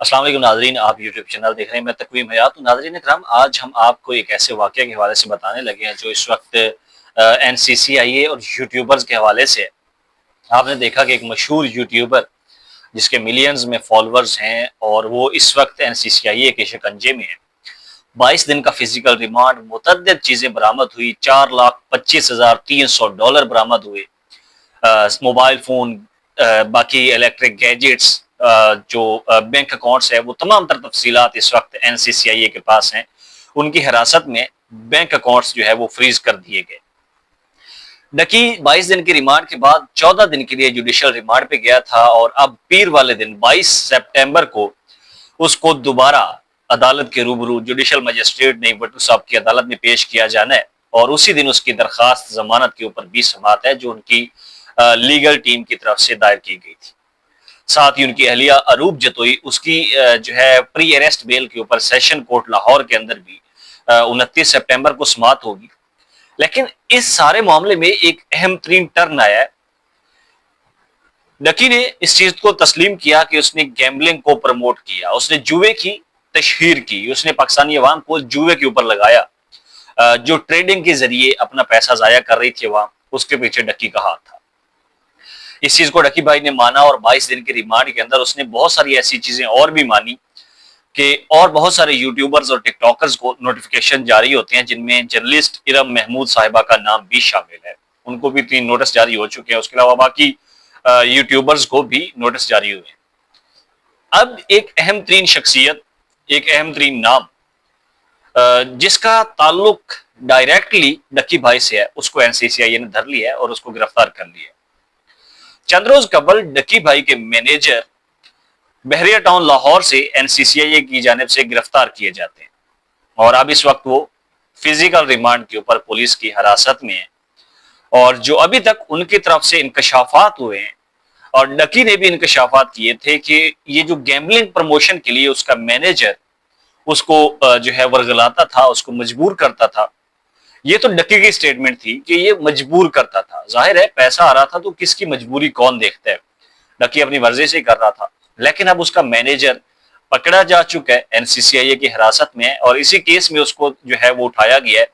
السلام علیکم ناظرین، آپ یوٹیوب چینل دیکھ رہے ہیں، میں تقویم حیات ہوں۔ ناظرین اکرام، آج ہم آپ کو ایک ایسے واقعے کے حوالے سے بتانے لگے ہیں جو اس وقت این سی سی آئی اے اور یوٹیوبرز کے حوالے سے ہے۔ آپ نے دیکھا کہ ایک مشہور یوٹیوبر جس کے ملینز میں فالورز ہیں اور وہ اس وقت این سی سی آئی اے کے شکنجے میں ہے، 22 دن کا فزیکل ریمانڈ، متعدد چیزیں برآمد ہوئی، $4,25,300 برآمد ہوئے، موبائل فون، باقی الیکٹرک گیجٹس، جو بینک اکاؤنٹس ہے، وہ تمام تر تفصیلات اس وقت این سی سی آئی اے کے پاس ہیں۔ ان کی حراست میں بینک اکاؤنٹس جو ہے وہ فریز کر دیے گئے۔ ڈکی 22 دن کی ریمانڈ کے بعد 14 دن کے لیے جوڈیشل ریمانڈ پہ گیا تھا، اور اب پیر والے دن 22 سپٹمبر کو اس کو دوبارہ عدالت کے روبرو جوڈیشل مجسٹریٹ نئی بٹو صاحب کی عدالت میں پیش کیا جانا ہے، اور اسی دن اس کی درخواست ضمانت کے اوپر بھی سماعت ہے جو ان کی لیگل ٹیم کی طرف سے دائر کی گئی تھی۔ ساتھ ہی ان کی اہلیہ اروپ جتوئی، اس کی جو ہے پری اریسٹ بیل کے اوپر سیشن کورٹ لاہور کے اندر بھی 29 سپٹمبر کو سماعت ہوگی۔ لیکن اس سارے معاملے میں ایک اہم ترین ٹرن آیا ہے۔ ڈکی نے اس چیز کو تسلیم کیا کہ اس نے گیمبلنگ کو پروموٹ کیا، اس نے جوئے کی تشہیر کی، اس نے پاکستانی عوام کو جوئے کے اوپر لگایا۔ جو ٹریڈنگ کے ذریعے اپنا پیسہ ضائع کر رہی تھی عوام، اس کے پیچھے ڈکی کا ہاتھ تھا۔ اس چیز کو ڈکی بھائی نے مانا، اور 22 دن کے ریمانڈ کے اندر اس نے بہت ساری ایسی چیزیں اور بھی مانی کہ اور بہت سارے یوٹیوبرز اور ٹک ٹاکرز کو نوٹیفیکیشن جاری ہوتے ہیں، جن میں جرنلسٹ ارم محمود صاحبہ کا نام بھی شامل ہے، ان کو بھی 3 نوٹس جاری ہو چکے ہیں۔ اس کے علاوہ باقی یوٹیوبرز کو بھی نوٹس جاری ہوئے ہیں۔ اب ایک اہم ترین شخصیت، ایک اہم ترین نام جس کا تعلق ڈائریکٹلی ڈکی بھائی سے ہے، اس کو این سی سی آئی اے نے دھر لیا ہے اور اس کو گرفتار کر لیا ہے۔ چند روز قبل ڈکی بھائی کے مینیجر بحریہ ٹاؤن لاہور سے این سی سی آئی اے کی جانب سے گرفتار کیے جاتے ہیں، اور اب اس وقت وہ فزیکل ریمانڈ کے اوپر پولیس کی حراست میں ہیں، اور جو ابھی تک ان کی طرف سے انکشافات ہوئے ہیں، اور ڈکی نے بھی انکشافات کیے تھے کہ یہ جو گیمبلنگ پروموشن کے لیے اس کا مینیجر اس کو جو ہے ورگلاتا تھا، اس کو مجبور کرتا تھا۔ یہ تو ڈکی کی سٹیٹمنٹ تھی کہ یہ مجبور کرتا تھا۔ ظاہر ہے پیسہ آ رہا تھا تو کس کی مجبوری کون دیکھتا ہے، ڈکی اپنی مرضی سے کر رہا تھا۔ لیکن اب اس کا مینیجر پکڑا جا چکا ہے، این سی سی آئی اے کی حراست میں ہے، اور اسی کیس میں اس کو جو ہے وہ اٹھایا گیا ہے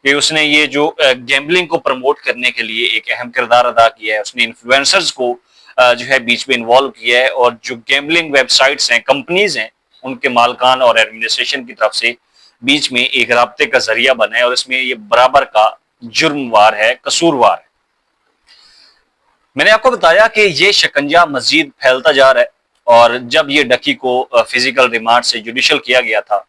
کہ اس نے یہ جو گیمبلنگ کو پروموٹ کرنے کے لیے ایک اہم کردار ادا کیا ہے۔ اس نے انفلوئنسرز کو جو ہے بیچ میں انوالو کیا ہے، اور جو گیمبلنگ ویب سائٹس ہیں، کمپنیز ہیں، ان کے مالکان اور ایڈمنسٹریشن کی طرف سے بیچ میں ایک رابطے کا ذریعہ بنا ہے، اور اس میں یہ برابر کا جرم وار ہے، قصور وار ہے۔ میں نے آپ کو بتایا کہ یہ شکنجہ مزید پھیلتا جا رہا ہے، اور جب یہ ڈکی کو فزیکل ریمانڈ سے جوڈیشل کیا گیا تھا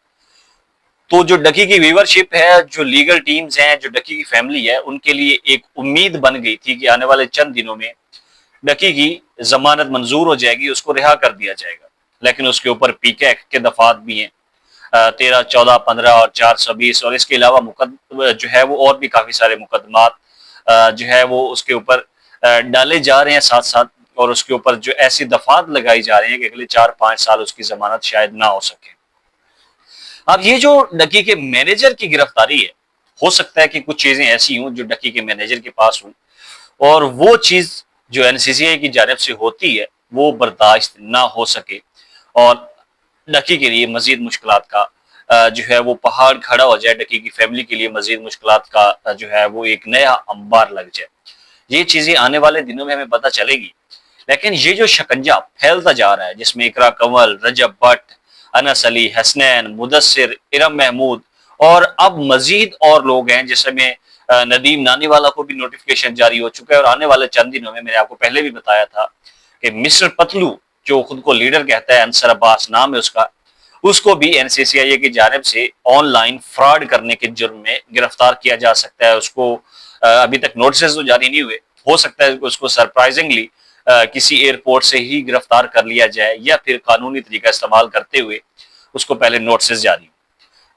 تو جو ڈکی کی ویورشپ ہے، جو لیگل ٹیمز ہیں، جو ڈکی کی فیملی ہے، ان کے لیے ایک امید بن گئی تھی کہ آنے والے چند دنوں میں ڈکی کی ضمانت منظور ہو جائے گی، اس کو رہا کر دیا جائے گا۔ لیکن اس کے اوپر پی کے ایکٹ کے دفعات بھی ہیں، 13، 14، 15 اور 420، اور اس کے علاوہ جو ہے وہ اور بھی کافی سارے مقدمات جو ہے وہ اس کے اوپر ڈالے جا رہے ہیں ساتھ ساتھ، اور اس کے اوپر جو ایسی دفعات لگائی جا رہے ہیں کہ اگلے 4-5 سال اس کی ضمانت شاید نہ ہو سکے۔ اب یہ جو ڈکی کے مینیجر کی گرفتاری ہے، ہو سکتا ہے کہ کچھ چیزیں ایسی ہوں جو ڈکی کے مینیجر کے پاس ہوں، اور وہ چیز جو این سی سی آئی کی جانب سے ہوتی ہے وہ برداشت نہ ہو سکے، اور ڈکی کے لیے مزید مشکلات کا جو ہے وہ پہاڑ کھڑا ہو جائے، ڈکی کی فیملی کے لیے مزید مشکلات کا جو ہے وہ ایک نیا انبار لگ جائے۔ یہ چیزیں آنے والے دنوں میں ہمیں پتہ چلے گی۔ لیکن یہ جو شکنجہ پھیلتا جا رہا ہے، جس میں اقرا کنول، رجب بٹ، انس علی، حسنین، مدثر، ارم محمود، اور اب مزید اور لوگ ہیں، جس میں ندیم نانی والا کو بھی نوٹیفیکیشن جاری ہو چکا ہے، اور آنے والے چند دنوں میں نے آپ کو پہلے بھی بتایا تھا کہ مسٹر پتلو جو خود کو لیڈر کہتا ہے، انصر عباس نام ہے اس کو بھی این سی سی آئی اے کی جانب سے آن لائن فراڈ کرنے کے جرم میں گرفتار کیا جا سکتا ہے۔ اس کو ابھی تک نوٹسز تو جاری نہیں ہوئے، ہو سکتا ہے اس کو سرپرائزنگلی کسی ایئرپورٹ سے ہی گرفتار کر لیا جائے، یا پھر قانونی طریقہ استعمال کرتے ہوئے اس کو پہلے نوٹسز جاری۔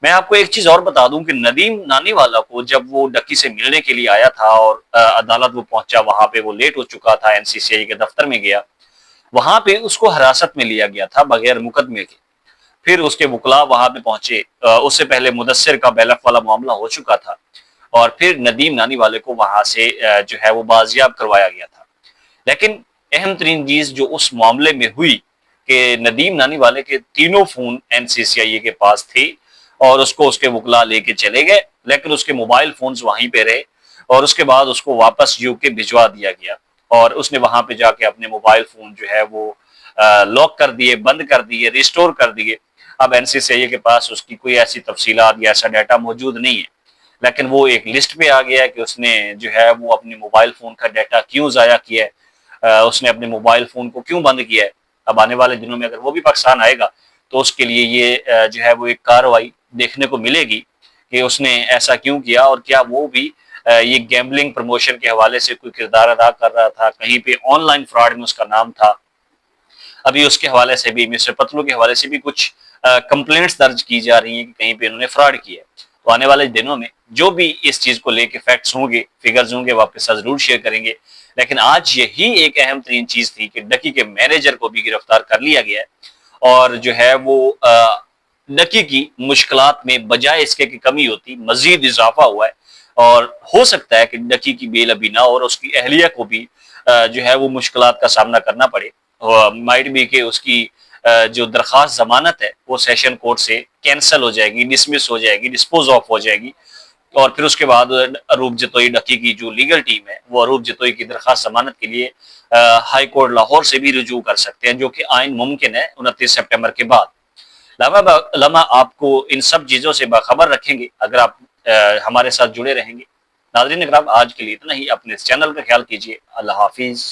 میں آپ کو ایک چیز اور بتا دوں کہ ندیم نانی والا کو جب وہ ڈکی سے ملنے کے لیے آیا تھا اور عدالت وہ پہنچا، وہاں پہ وہ لیٹ ہو چکا تھا، این سی سی آئی اے کے دفتر میں گیا، وہاں پہ اس کو حراست میں لیا گیا تھا بغیر مقدمے کے۔ پھر اس کے وکلاء وہاں پہ پہنچے، اس سے پہلے مدثر کا بیلف والا معاملہ ہو چکا تھا، اور پھر ندیم نانی والے کو وہاں سے جو ہے وہ بازیاب کروایا گیا تھا۔ لیکن اہم ترین چیز جو اس معاملے میں ہوئی کہ ندیم نانی والے کے تینوں فون NCCIA کے پاس تھے اور اس کو اس کے وکلا لے کے چلے گئے، لیکن اس کے موبائل فونز وہیں پہ رہے اور اس کے بعد اس کو واپس UK بھجوا دیا گیا اور اس نے وہاں پہ جا کے اپنے موبائل فون جو ہے وہ لاک کر دیے، بند کر دیے، ریسٹور کر دیے۔ اب NCCIA کے پاس اس کی کوئی ایسی تفصیلات یا ایسا ڈیٹا موجود نہیں ہے، لیکن وہ ایک لسٹ پہ آ گیا ہے کہ اس نے جو ہے وہ اپنے موبائل فون کا ڈیٹا کیوں ضائع کیا ہے، اس نے اپنے موبائل فون کو کیوں بند کیا ہے۔ اب آنے والے دنوں میں اگر وہ بھی پاکستان آئے گا تو اس کے لیے یہ جو ہے وہ ایک کارروائی دیکھنے کو ملے گی کہ اس نے ایسا کیوں کیا اور کیا وہ بھی یہ گیمبلنگ پروموشن کے حوالے سے کوئی کردار ادا کر رہا تھا، کہیں پہ آن لائن فراڈ میں اس کا نام تھا۔ ابھی اس کے حوالے سے بھی مسٹر پتلو کے حوالے سے بھی کچھ کمپلینٹس درج کی جا رہی ہیں کہ کہیں پہ انہوں نے فراڈ کیا ہے۔ تو آنے والے دنوں میں جو بھی اس چیز کو لے کے فیکٹس ہوں گے، فگرز ہوں گے، وہ آپ کے ساتھ ضرور شیئر کریں گے۔ لیکن آج یہی ایک اہم ترین چیز تھی کہ ڈکی کے مینیجر کو بھی گرفتار کر لیا گیا ہے اور جو ہے وہ ڈکی کی مشکلات میں بجائے اس کے کہ کمی ہوتی مزید اضافہ ہوا ہے اور ہو سکتا ہے کہ ڈکی کی بیل ابھی نہ اور اس کی اہلیہ کو بھی جو ہے وہ مشکلات کا سامنا کرنا پڑے، مائٹ بھی کہ اس کی جو درخواست ضمانت ہے وہ سیشن کورٹ سے کینسل ہو جائے گی، ڈسمس ہو جائے گی، ڈسپوز آف ہو جائے گی اور پھر اس کے بعد اروپ جتوئی ڈکی کی جو لیگل ٹیم ہے وہ اروپ جتوئی کی درخواست ضمانت کے لیے ہائی کورٹ لاہور سے بھی رجوع کر سکتے ہیں، جو کہ آئین ممکن ہے 29 سپٹمبر کے بعد۔ لمحہ آپ کو ان سب چیزوں سے باخبر رکھیں گے اگر آپ ہمارے ساتھ جڑے رہیں گے۔ ناظرین اکرام، آج کے لیے اتنا ہی، اپنے اس چینل کا خیال کیجیے۔ اللہ حافظ۔